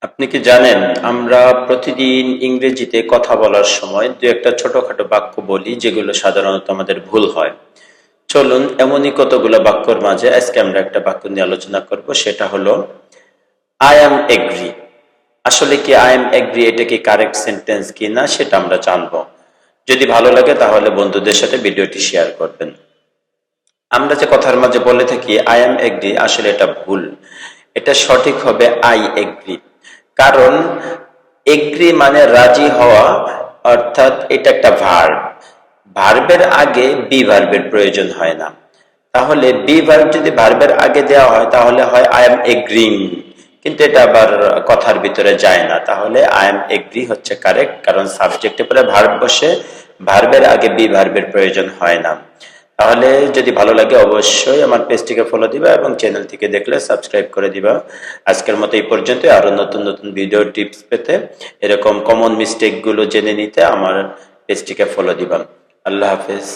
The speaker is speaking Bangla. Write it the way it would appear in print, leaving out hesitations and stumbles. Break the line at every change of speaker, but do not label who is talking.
আপনি কি জানেন আমরা প্রতিদিন ইংরেজিতে কথা বলার সময় দু একটা ছোটখাটো বাক্য বলি যেগুলো সাধারণত আমাদের ভুল হয়। চলুন এমনই কতগুলো বাক্যর মাঝে আজকে আমরা একটা বাক্য নিয়ে আলোচনা করব, সেটা হলো আই অ্যাম এগ্রি। আসলে কি আই অ্যাম এগ্রি এটা কি কারেক্ট সেন্টেন্স কি না সেটা আমরা জানবো। যদি ভালো লাগে তাহলে বন্ধুদের সাথে ভিডিওটি শেয়ার করবেন। আমরা যে কথার মাঝে বলে থাকি আই অ্যাম এগ্রি, আসলে এটা ভুল। এটা সঠিক হবে আই এগ্রি। কারণ এগ্রি মানে রাজি হওয়া, অর্থাৎ এটা একটা ভার্ব। ভার্বের আগে বি ভার্বের প্রয়োজন হয় না। তাহলে বি ভার্ব যদি ভার্বের আগে দেওয়া হয় তাহলে হয় আই এম এগ্রিং, কিন্তু এটা আবার কথার ভিতরে যায় না। তাহলে আই এম এগ্রি হচ্ছে কারেক্ট, কারণ সাবজেক্টে পরে ভার্ব বসে, ভার্বের আগে বি ভার্বের প্রয়োজন হয় না। তাহলে যদি ভালো লাগে অবশ্যই আমার পেজটিকে ফলো দিবা এবং চ্যানেল থেকে দেখলে সাবস্ক্রাইব করে দিবা। আজকের মতো এই পর্যন্ত। আরো নতুন নতুন ভিডিও টিপস পেতে, এরকম কমন মিস্টেক গুলো জেনে নিতে আমার পেজটিকে ফলো দিবা। আল্লাহ হাফেজ।